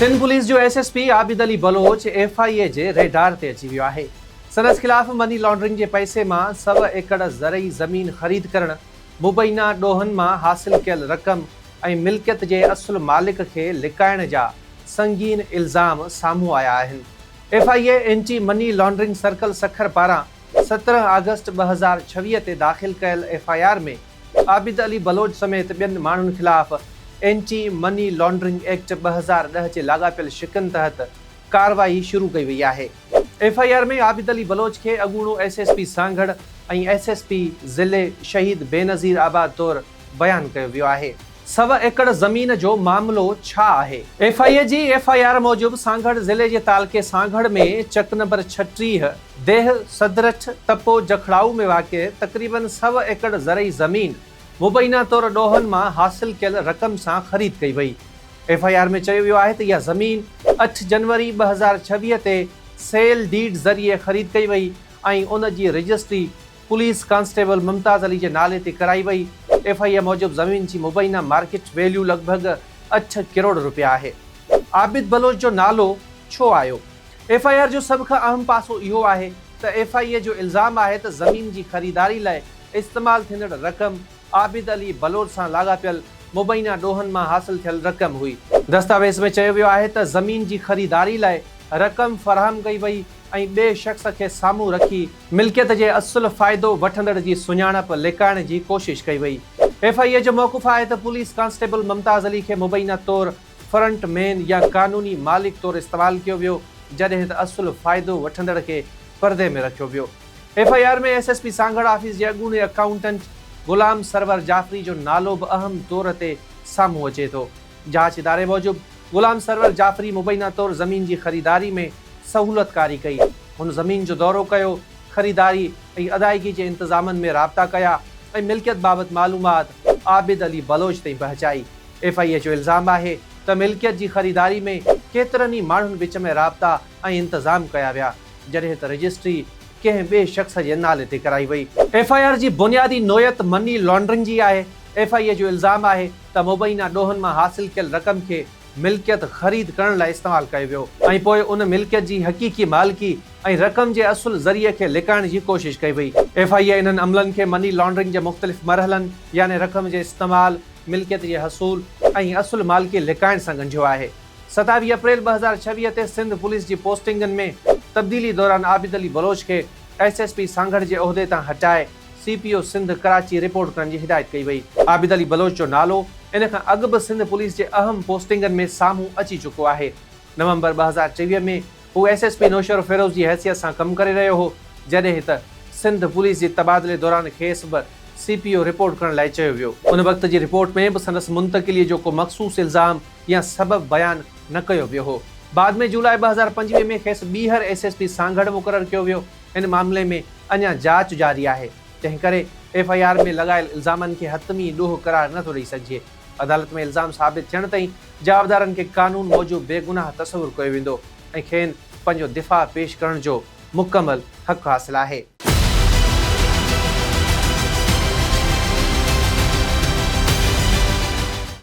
Sindh police जो SSP Abid Ali Baloch FIA जे radar ते अची वियो आहे। संदसि खिलाफ़ मनी लॉन्ड्रिंग जे पैसे मां 100 एकड़ ज़रई ज़मीन ख़रीद करण, मुबैना ॾोहनि मां हासिल कयल रक़म ऐं मिल्कियत जे असुल मालिक खे लिकाइण जा संगीन इल्ज़ाम साम्हूं आया आहिनि। FIA anti money laundering circle Sukkur पारां 17 अगस्त 2026 ते दाख़िल कयल एफआईआर में आबिद अली बलोच समेत ॿियनि माण्हुनि खिलाफ़ एंटी मनी लॉन्ड्रिंग एक्ट 2010 जे लाॻापियल शिकनि तहत कार्रवाई शुरू कई वई आहे। एफआईआर में आबिद अली बलोच खे अॻूणो एसएसपी सांगड़ ऐं एसएसपी ज़िले शहीद बेनज़ीर आबाद तौरु बयानु कयो वियो आहे। 100 एकड़ ज़मीन जो मामिलो छा आहे? एफआईए जी एफआईआर मूजिबि सांगड़ ज़िले जे तालके सांगड़ में चक नंबर 36 देह सदरठ तपो जखड़ाऊ में वाक़िए तक़रीबन 100 एकड़ ज़रई ज़मीन मुबैना तौर ॾोहनि मां हासिल कयल रक़म सां ख़रीद कई वई। एफआईआर में चयो वियो आहे त इहा ज़मीन 8 जनवरी 2026 ते सेल डीड ज़रिए ख़रीद कई वई ऐं उन जी registry police constable Mumtaz Ali जे नाले ते कराई वई। एफआईआर मूजिबि ज़मीन जी मुबैना मार्केट वैल्यू लॻभॻि 8 करोड़ रुपया आहे। आबिद बलोच जो नालो छो आयो? एफआईआर जो सभ खां अहम पासो इहो आहे त एफआईए जो इल्ज़ाम आहे त ज़मीन जी ख़रीदारी लाइ इस्तेमालु थींदड़ रक़म आबिद अली बलोच सां लाॻापियल मुबैना ॾोहनि मां हासिल थियल रक़म हुई। दस्तावेज़ में चयो वियो आहे त ज़मीन जी ख़रीदारी लाइ रक़म फ़राहम कई वई ऐं ॿिए शख़्स खे साम्हूं रखी मिल्कियत जे असुल फ़ाइदो वठंदड़ जी सुञाणप लिकाइण जी कोशिश कई वई। एफआईए जो मौक़िफ़ आहे त पुलिस कांस्टेबल मुमताज़ अली खे मुबैना तौरु फ्रंट मैन या क़ानूनी मालिक तौरु इस्तेमालु कयो वियो, जॾहिं त असुल फ़ाइदो वठंदड़ खे परदे में रखियो वियो। एफआईआर में एसएसपी सांगड़ ऑफिस जे अॻूणे अकाउंटेंट गुलाम सरवर जाफ़री जो नालो बि अहम तौर ते साम्हूं अचे थो। जांच इदारे मूजिबि गुलाम सरवर जाफ़री मुबैना तौरु ज़मीन जी ख़रीदारी में सहूलतकारी कई। हुन ज़मीन जो दौरो कयो, ख़रीदारी ऐं अदायगी जे इंतज़ामनि में राब्ता कया ऐं मिल्कियत बाबति मालूमात आबिद अली बलोच ताईं पहुचाई। एफआईए जो इल्ज़ाम आहे त मिल्कियत जी ख़रीदारी में केतिरनि ई माण्हुनि विच में राब्ता ऐं इंतज़ाम कया विया, जॾहिं त रजिस्ट्री कंहिं ॿिए शख़्स जे नाले ते कराई वई। एफआईआर जी बुनियादी नोयत मनी लॉन्ड्रिंग जी आहे। एफआईए जो इल्ज़ाम आहे त मुबैना ॾोहनि मां हासिल कयल रक़म खे मिल्कियत ख़रीद करण लाइ इस्तेमालु कयो वियो ऐं पोइ उन मिल्कियत जी हक़ीक़ी मालिकी ऐं रक़म जे असुल ज़रिए खे लिकाइण जी कोशिश कई वई। एफआईए इन्हनि अमलनि खे मनी लॉन्ड्रिंग जे मुख़्तलिफ़ मरहलनि यानी रक़म जे इस्तेमालु, मिल्कियत जे हसूल ऐं असुल मालिकी लिकाइण सां ॻंढियो आहे। 27 अप्रैल 2026 ते सिंध पुलिस जी पोस्टिंगनि में तब्दीली दौरान आबिद अली बलोच खे एसएसपी सांगड़ जे उहिदे तां हटाए सीपीओ सिंध कराची रिपोर्ट करण जी हिदायत कई वई। आबिद अली बलोच जो नालो इन खां अॻु बि सिंध पुलिस जे अहम पोस्टिंगनि में साम्हूं अची चुको आहे। नवंबर 2024 में हू एसएसपी नौशर फिरोज़ जी हैसियत सां कमु करे रहियो हो, जॾहिं त सिंध पुलिस जे तबादले दौरान खेसि बि सीपीओ रिपोर्ट करण लाइ चयो वियो। उन वक़्त जी रिपोर्ट में बि संदसि मुंतक़िलीअ जो को मख़सूस इल्ज़ाम या सबब बयानु न कयो वियो हो। बाद में जुलाई 2025 में खेसि ॿीहर एसएसपी सांगड़ मुक़ररु कयो वियो। इन मामले में अञा जांच जारी आहे, तंहिं करे एफआईआर में लॻायल इल्ज़ामनि खे हतमी ॾोह करार नथो ॾेई सघिजे। अदालत में इल्ज़ाम साबित थियण ताईं जवाबदारनि खे क़ानून मूजिबि बेगुनाह तसवुरु कयो वेंदो ऐं खेनि पंहिंजो दिफ़ा पेश करण जो मुकमल हक़ हासिलु आहे।